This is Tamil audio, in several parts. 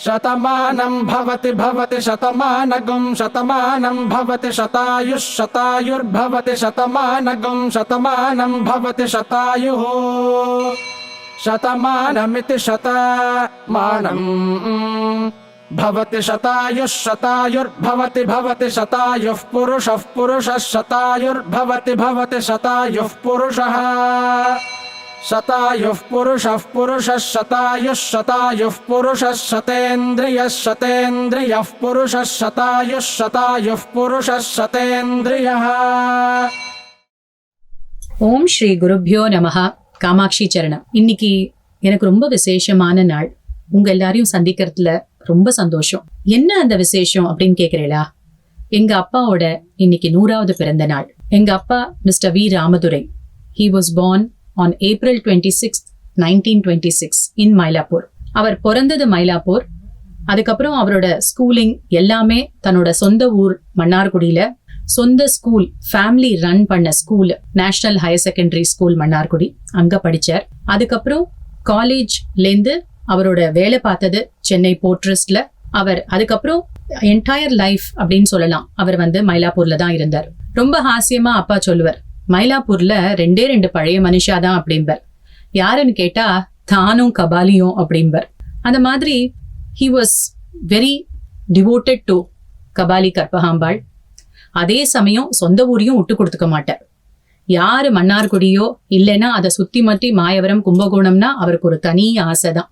शतमानं भवति भवति शतमानगं शतमानं भवति शतायुः शतायुर्भवति शतमानगं शतमानं भवति शतायुः शतमानमिति शतमानं भवति शतायुः शतायुर्भवति भवति शतायुः पुरुषः पुरुषः शतायुर्भवति भवति शतायुः पुरुषः शतायुः पुरुषः पुरुषः शतायुः शतायुः पुरुषः शतेन्द्रियः शतेन्द्रियः पुरुषः शतायुः शतायुः पुरुषः शतेन्द्रियः. ஓம் ஸ்ரீ குருப்யோ நமஹ. காமாட்சி சரணம். இன்னைக்கு எனக்கு ரொம்ப விசேஷமான நாள். உங்க எல்லாரையும் சந்திக்கிறதுல ரொம்ப சந்தோஷம். என்ன அந்த விசேஷம் அப்படின்னு கேக்குறீங்களா? எங்க அப்பாவோட இன்னைக்கு 100வது பிறந்த நாள். எங்க அப்பா mister V Ramadurai. He was born on April 26, 1926 in Mylapore. அவர் பிறந்தது மயிலாப்பூர். அதுக்கப்புறம் அவரோட ஸ்கூலிங் எல்லாமே தன்னோட சொந்த ஊர் மன்னார்குடியில சொந்த ஸ்கூல், ஃபேமிலி ரன் பண்ண school, national higher secondary school Mannargudi, அங்க படிச்சார். அதுக்கப்புறம் காலேஜ்லேருந்து அவரோட வேலை பார்த்தது சென்னை போர்ட்ரஸ்ட்ல. அவர் அதுக்கப்புறம் என்டையர் லைஃப் அப்படின்னு சொல்லலாம் அவர் மயிலாப்பூர்ல தான் இருந்தார். ரொம்ப ஹாஸ்யமா அப்பா சொல்லுவார், மயிலாப்பூர்ல 2 பழைய மனுஷாதான் அப்படிம்பர். யாருன்னு கேட்டா தானும் கபாலியும் அப்படிம்பர். அந்த மாதிரி he was very devoted to Kabali Karpagambal. அதே சமயம் சொந்த ஊரையும் விட்டு கொடுத்துக்க மாட்டார். யாரு மன்னார்குடியோ இல்லைன்னா அதை சுத்தி மத்தி மாயவரம் கும்பகோணம்னா அவருக்கு ஒரு தனி ஆசைதான்.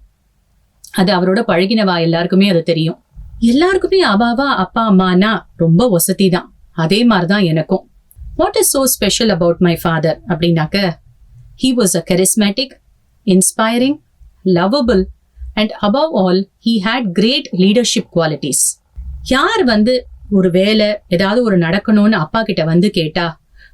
அது அவரோட பழகினவா எல்லாருக்குமே அது தெரியும். எல்லாருக்குமே அபாவா அப்பா அம்மானா ரொம்ப வசதி தான். அதே மாதிரிதான் எனக்கும். What is so special about my father அப்படின்னாக்க, he was a charismatic, inspiring, lovable and above all he had great leadership qualities. யார் ஒரு வேலை ஏதாவது ஒரு நடக்கணும்னு அப்பா கிட்ட கேட்டா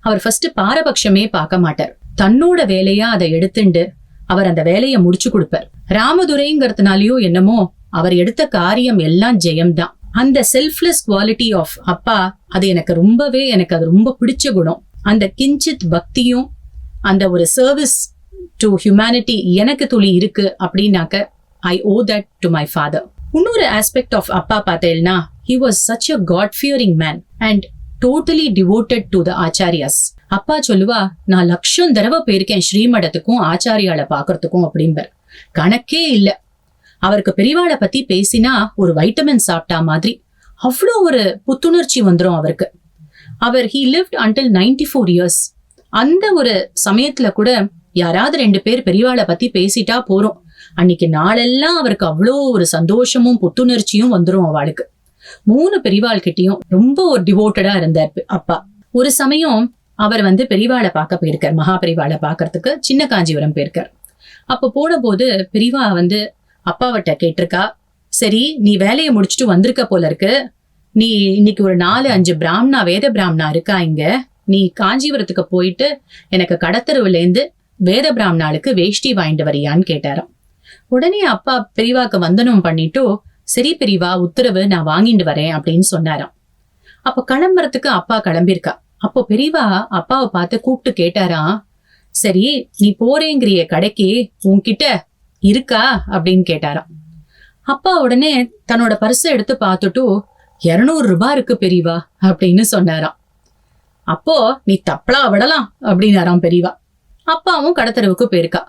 அவர் ஃபர்ஸ்ட் பாரபட்சமே பார்க்க மாட்டார். தன்னோட வேலையா அதை எடுத்துண்டு அவர் அந்த வேலையை முடிச்சு கொடுப்பார். ராமதுரைங்கிறதுனாலயோ என்னமோ அவர் எடுத்த காரியம் எல்லாம் ஜெயம்தான். அந்த செல்ஃப்லெஸ் குவாலிட்டி ஆஃப் அப்பா, அது எனக்கு அது ரொம்ப பிடிச்ச குணம். அந்த கிஞ்சித் பக்தியும் அந்த ஒரு சர்வீஸ் டு ஹியூமனிட்டி எனக்கு துளி இருக்கு அப்படின்னாக்க I owe that to my father. இன்னொரு ஆஸ்பெக்ட் ஆஃப் அப்பா பார்த்தேன்னா, he was such a God fearing man and totally devoted to the ஆச்சாரியாஸ். அப்பா சொல்லுவா, நான் 1,00,000 தடவை போயிருக்கேன் ஸ்ரீமடத்துக்கும் ஆச்சாரியால பாக்குறதுக்கும் அப்படிம்பர். கணக்கே இல்ல. அவருக்கு பெரியவாளை பத்தி பேசினா ஒரு வைட்டமின் சாப்பிட்டா மாதிரி அவ்வளோ ஒரு புத்துணர்ச்சி வந்துடும் அவருக்கு. அவர் he lived until 94 years. அந்த ஒரு சமயத்துல கூட யாராவது 2 பேர் பெரியவாளை பத்தி பேசிட்டா போறோம், அன்னைக்கு நாளெல்லாம் அவருக்கு அவ்வளோ ஒரு சந்தோஷமும் புத்துணர்ச்சியும் வந்துடும். அவளுக்கு 3 பெரியவாள் கிட்டையும் ரொம்ப ஒரு டிவோட்டடா இருந்தார் அப்பா. ஒரு சமயம் அவர் பெரியவாளை பார்க்க போயிருக்கார், மகா பெரியவாளை பார்க்கறதுக்கு சின்ன காஞ்சிபுரம் போயிருக்கார். அப்ப போன போது பெரியவா அப்பாவட்ட கேட்டிருக்கா, சரி நீ வேலையை முடிச்சுட்டு வந்திருக்க போல இருக்கு, நீ இன்னைக்கு ஒரு 4-5 பிராமணா வேத பிராமணா இருக்கா இங்க, நீ காஞ்சிபுரத்துக்கு போயிட்டு எனக்கு கடத்தருவுலேருந்து வேத பிராமணாளுக்கு வேஷ்டி வாங்கிட்டு வரியான்னு கேட்டாராம். உடனே அப்பா பெரியவாக்கு வந்தனம் பண்ணிட்டு, சரி பெரியவா உத்தரவு, நான் வாங்கிட்டு வரேன் அப்படின்னு சொன்னாராம். அப்ப கிளம்புறதுக்கு அப்பா கிளம்பிருக்கா. அப்போ பெரியவா அப்பாவை பார்த்து கூப்பிட்டு கேட்டாராம், சரி நீ போறேங்கிறிய கடைக்கு உன்கிட்ட இருக்கா அப்படின்னு கேட்டாராம். அப்பா உடனே தன்னோட பர்ஸை எடுத்து பார்த்துட்டு 200 ரூபாய் இருக்கு பெரியவா அப்படின்னு சொன்னாராம். அப்போ நீ தப்பலா விடலாம் அப்படின்னாராம் பெரியவா. அப்பாவும் கடத்தரவுக்கு போயிருக்கா.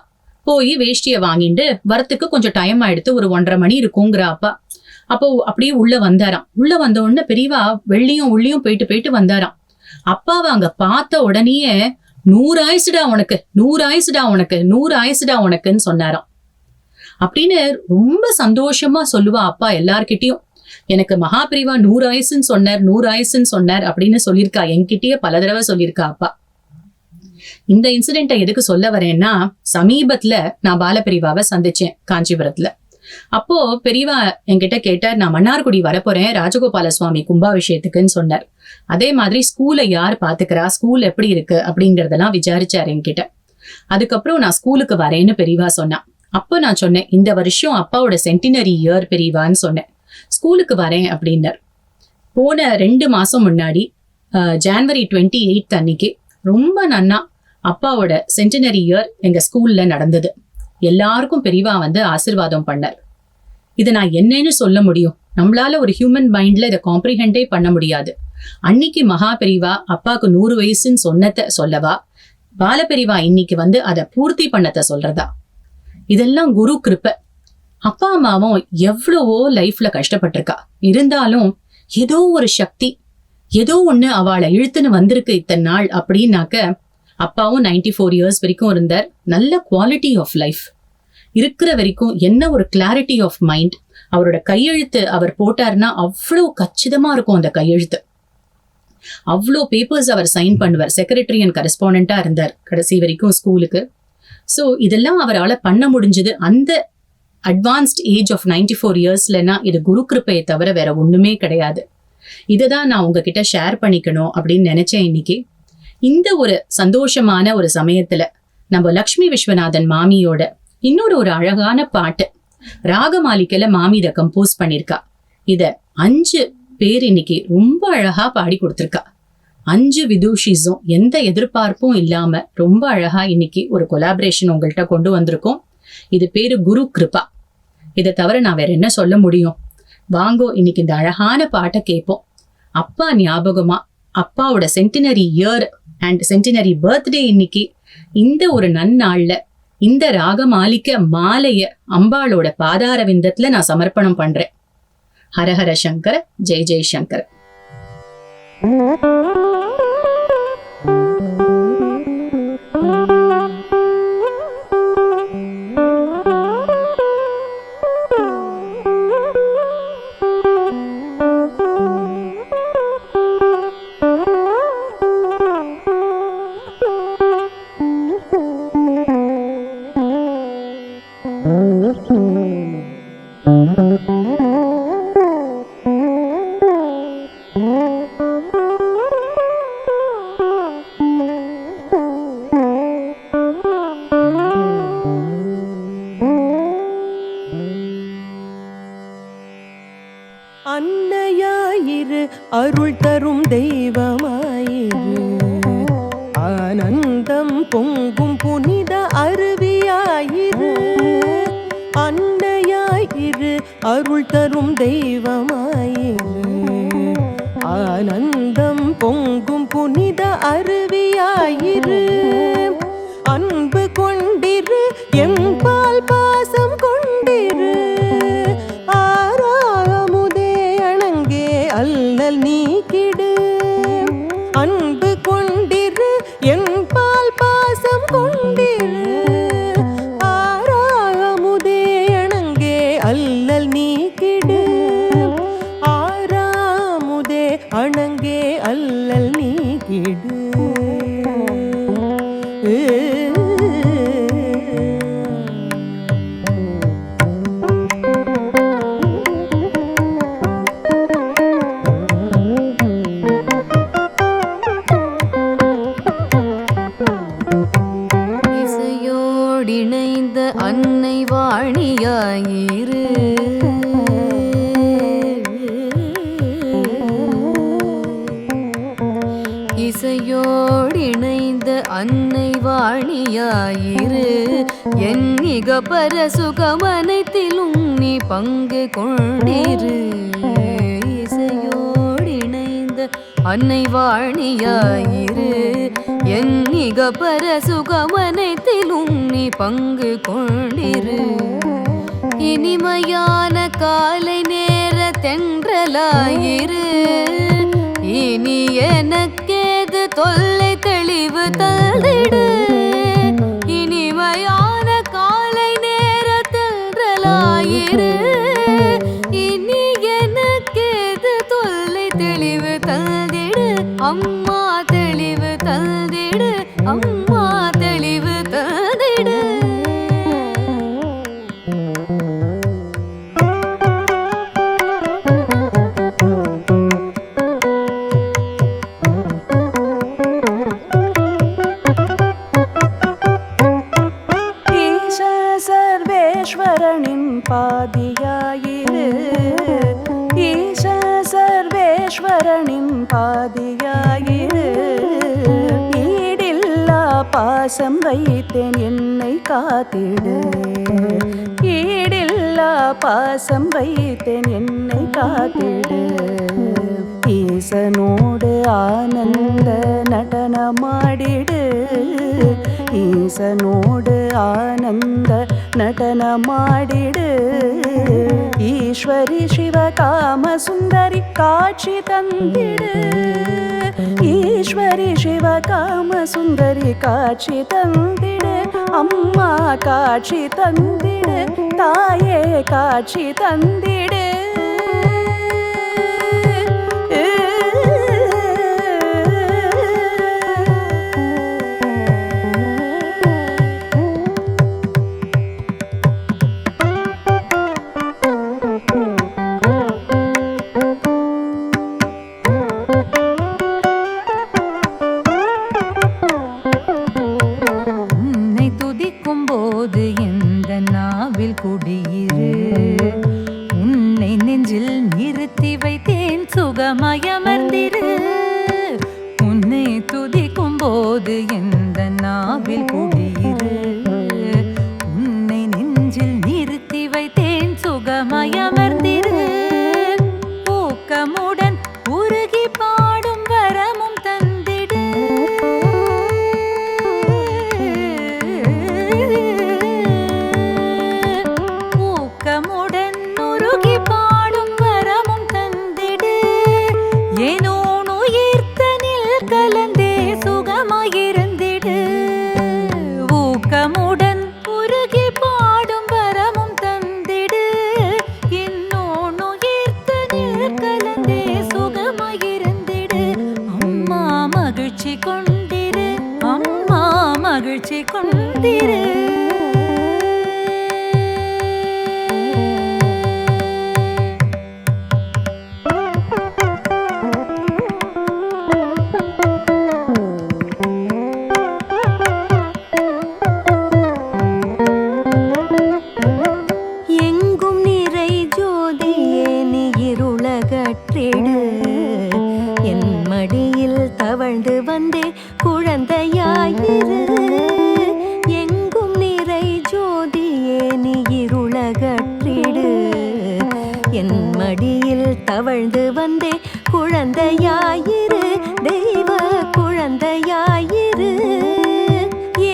போய் வேஷ்டிய வாங்கிட்டு வரத்துக்கு கொஞ்சம் டைம் ஆயிடுத்து, ஒரு 1:30 மணி இருக்குங்கிற அப்பா. அப்போ அப்படியே உள்ள வந்தாராம். உள்ள வந்த உடனே பெரியவா வெள்ளியும் உள்ளியும் போயிட்டு வந்தாராம். அப்பாவை அங்க பார்த்த உடனேயே 100 ஆயுசுடா உனக்கு, 100 ஆயுசுடா உனக்கு, 100 ஆயுசுடா உனக்குன்னு சொன்னாராம். அப்படின்னு ரொம்ப சந்தோஷமா சொல்லுவா அப்பா எல்லார்கிட்டயும். எனக்கு மகா பெரியவா 100 ஆயுசுன்னு சொன்னார், 100 ஆயுசுன்னு சொன்னார் அப்படின்னு சொல்லியிருக்கா. என்கிட்டயே பல தடவை சொல்லியிருக்கா அப்பா. இந்த இன்சிடென்ட்டை எதுக்கு சொல்ல வரேன்னா, சமீபத்துல நான் பாலபெரியவாவை சந்திச்சேன் காஞ்சிபுரத்துல. அப்போ பெரியவா என்கிட்ட கேட்டார், நான் மன்னார்குடி வரப்போறேன் ராஜகோபால சுவாமி கும்பாபிஷேகத்துக்குன்னு சொன்னார். அதே மாதிரி ஸ்கூலை யார் பாத்துக்கிறா, ஸ்கூல் எப்படி இருக்கு அப்படிங்கறதெல்லாம் விசாரிச்சாரு என்கிட்ட. அதுக்கப்புறம் நான் ஸ்கூலுக்கு வரேன்னு பெரியவா சொன்னான். அப்போ நான் சொன்னேன், இந்த வருஷம் அப்பாவோட சென்டினரி இயர் பெரியவான்னு சொன்னேன், ஸ்கூலுக்கு வரேன் அப்படின்னார். போன 2 மாசம் முன்னாடி ஜான்வரி 28 அன்னைக்கு ரொம்ப நன்னா அப்பாவோட சென்டினரி இயர் எங்க ஸ்கூல்ல நடந்தது. எல்லாருக்கும் பெரியவா ஆசீர்வாதம் பண்ணார். இதை நான் என்னன்னு சொல்ல முடியும்? நம்மளால ஒரு ஹியூமன் மைண்ட்ல இதை காம்ப்ரிஹெண்டே பண்ண முடியாது. அன்னைக்கு மகா பெரிவா அப்பாவுக்கு 100 வயசுன்னு சொன்னத சொல்லவா, பால பெரிவா இன்னைக்கு வந்து அதை பூர்த்தி பண்ணத சொல்றதா? இதெல்லாம் குரு கிருப்பை. அப்பா அம்மாவும் எவ்வளவோ லைஃப்ல கஷ்டப்பட்டிருக்கா. இருந்தாலும் ஏதோ ஒரு சக்தி, ஏதோ ஒண்ணு அவளை இழுத்துன்னு வந்திருக்கு இத்தனை நாள் அப்படின்னாக்க. அப்பாவும் 94 இயர்ஸ் வரைக்கும் இருந்தார். நல்ல குவாலிட்டி ஆஃப் லைஃப் இருக்கிற வரைக்கும் என்ன ஒரு கிளாரிட்டி ஆஃப் மைண்ட். அவரோட கையெழுத்து அவர் போட்டாருன்னா அவ்வளோ கச்சிதமா இருக்கும். அந்த கையெழுத்து அவ்வளோ பேப்பர்ஸ் அவர் சைன் பண்ணுவார். செக்ரட்டரி அண்ட் கரஸ்பாண்டா இருந்தார் கடைசி வரைக்கும் ஸ்கூலுக்கு. ஸோ இதெல்லாம் அவரால் பண்ண முடிஞ்சது அந்த அட்வான்ஸ்ட் ஏஜ் ஆஃப் 94 இயர்ஸ்லன்னா இது குரு கிருப்பையை தவிர வேற ஒண்ணுமே கிடையாது. இதை தான் நான் உங்ககிட்ட ஷேர் பண்ணிக்கணும் அப்படின்னு நினைச்சேன் இன்னைக்கு. இந்த ஒரு சந்தோஷமான ஒரு சமயத்துல நம்ம லக்ஷ்மி விஸ்வநாதன் மாமியோட இன்னொரு ஒரு அழகான பாட்டு ராகமாலிக்கையில மாமி இதை கம்போஸ் பண்ணிருக்கா. இத 5 பேர் இன்னைக்கு ரொம்ப அழகா பாடி கொடுத்திருக்கா. 5 விதூஷிஸும் எந்த எதிர்பார்ப்பும் இல்லாம ரொம்ப அழகா இன்னைக்கு ஒரு கொலாபரேஷன் உங்கள்கிட்ட கொண்டு வந்திருக்கோம். இது பேரு குரு கிருபா. இதை தவிர நான் வேற என்ன சொல்ல முடியும்? வாங்கோ இன்னைக்கு இந்த அழகான பாட்டை கேட்போம். அப்பா ஞாபகமா, அப்பாவோட centenary year and centenary birthday இன்னைக்கு இந்த ஒரு நன்னாள்ல இந்த ராகமாலிக்க மாலைய அம்பாளோட பாதார விந்தத்துல நான் சமர்ப்பணம் பண்றேன். ஹரஹர சங்கர, ஜெய் ஜெய் சங்கர. அன்னையாயிரு, அருள் தரும் தெய்வமாயிரு, ஆனந்தம் பொங்கும் புனித அருவியாயிரு. அன்னையாயிரு, அருள் தரும் தெய்வமாயிரு, ஆனந்தம் பொங்கும் புனித அருவியாயிரு. அன்பு கொண்டிரு, எம்பால் பாசம் கொண்டிரு, அல்லல் நீக்கிடு. அன்பு கொண்டிரு, என்பால் பாசம் கொண்டிரு, ஆறாமுதே அணங்கே அல்லல் நீக்கிடு. ஆறாமுதே அணங்கே அல்லல் நீக்கிடு. அன்னை வாணியாயிரு, இசையோடிணைந்த அன்னை வாணியாயிரு. எண்ணிக பரசுகமனைத்திலும் நீ பங்கு கொண்டிரு. இசையோடிணைந்த அன்னை வாணியாயிரு, எண்ணிக பரசுகமனைத்திலும் நீ பங்கு கொண்டிரு. இனிமையான காலை நேர தென்றலாயிரு, இனி எனக்கேது தொல்லை தெளிவு தந்திடு. இனிமையான காலை நேர தென்றலாயிரு, இனி எனக்கேது தொல்லை தெளிவு தந்திடு. அம்மா தெளிவு தந்திடு, அம்மா தெளிவு தந்திடு. ஈச சர்வேஸ்வரனின் பாதியாயிரு, ஈச சர்வேஸ்வரனின் பாதியாயிரு. ஈடில்லா பாசம் வைத்தேன் என்னை காத்திடு, ஈடில்லா மாறிலா பாசம் வைத்தேன் என்னை காத்திடு. ஈசனோடு ஆனந்த நடனமாடிடு. ஈசனோடு ஆனந்த நடனமாடிடு. ஈஸ்வரி சிவகாம சுந்தரி காட்சி தந்திடு. ஈஸ்வரி சிவகாம சுந்தரி காட்சி தந்திடு. அம்மா காட்சி தந்திடு. தாயே காட்சி தந்திடு. குடியிரு. உன்னை நெஞ்சில் நிறுத்தி வைத்தேன் சுகமயமர்ந்திரு. உன்னை துதிக்கும் போது எந்த நாவில் குடியிரு. உன்னை நெஞ்சில் நிறுத்தி வைத்தேன் சுகமயமர்ந்திரு. ஊக்கமுடன் உருகி பாடும் வரமும் தந்திடு. ஊக்கமுடன் உருகி பாடும் வரமும் தந்திடு. ஏனோன் உயிர்த்தனில் கலந்தே சுகமாயிருந்திடு. ஊக்கமுடன் உருகி பாடும் வரமும் தந்திடு. என்னோன் உயிர்த்தனில் கலந்தே சுகமாயிருந்திடு. அம்மா மகிழ்ச்சி கொண்டிரு. அம்மா மகிழ்ச்சி கொண்டிரு. எங்கும் நிறை ஜோதியே நீ இருளகற்றிடு. என் மடியில் தவழ்ந்து வந்தே குழந்தையாயிரு. எங்கும் நிறை ஜோதியே நீ இருளகற்றிடு. என் மடியில் தவழ்ந்து வந்தே குழந்தையாயிரு. தெய்வ குழந்தையாயிரு.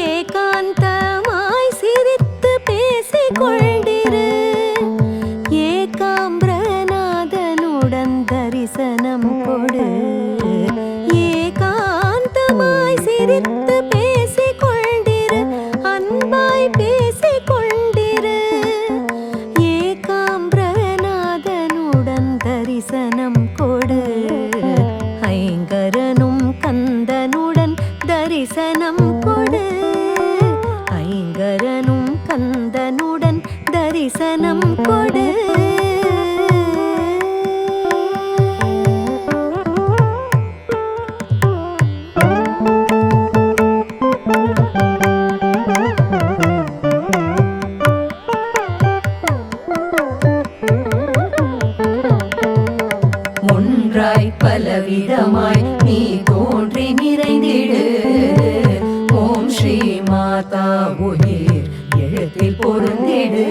ஏகாந்தமாய் சிரித்து பேசிக் கொண்டிரு. ஏகாம்பிரநாதனுடன் தரிசனம் கொடு. ஏகாந்தமாய் சிரித்து பேசிக் கொண்டிரு. அன்பாய் பேசிக் கொண்டிரு. ஏகாம்பிரநாதனுடன் தரிசனம் கொடு. ஐங்கரனும் கந்தனுடன் தரிசனம் கொடு. ஐங்கரனும் கந்தனுடன் தரிசனம் கொடு. ஒன்றாய் பலவிதமாய் நீ தோன்றி நிறைந்திடு. ஓம் ஸ்ரீ மாதா உயிர் எழுத்தில் பொருந்திடு.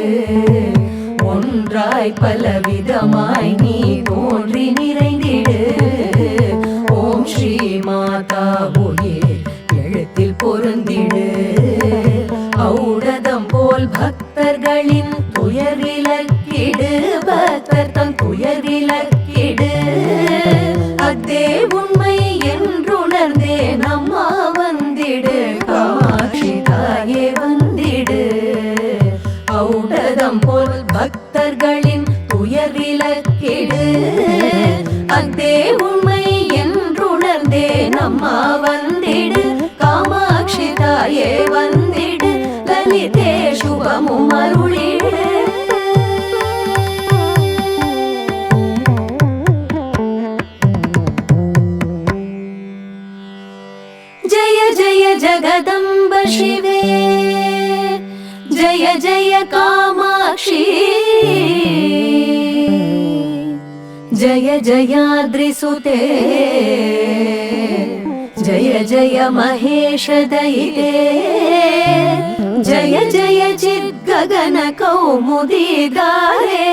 ஒன்றாய் பலவிதமாய் நீ தோன்றி நிறைந்திடு. ஓம் ஸ்ரீ மாதா உயிர் எழுத்தில் பொருந்திடு. ஔடதம் போல் பக்தர்களின் துயர் விலக்கிடு. பக்தர் தம் துயர் விலக்கிடு. அத்தே உண்மை என்றுணர்ந்தே நம்மா வந்திடு. காமாட்சி தாயே வந்திடு. ஔடதம் போல் பக்தர்களின் துயர் விலக்கிடு. அத்தே உண்மை என்றுணர்ந்தே நம்மா வந்திடு. காமாட்சி தாயே வந்திடு. லலிதே சுபமும் அருளிடு. जय जय जगदम्ब शिवे. जय जय कामाक्षी. जय जयाद्रिसुते. जय जय महेश दयिते. जय जय चिद् गगन कौमुदी गारे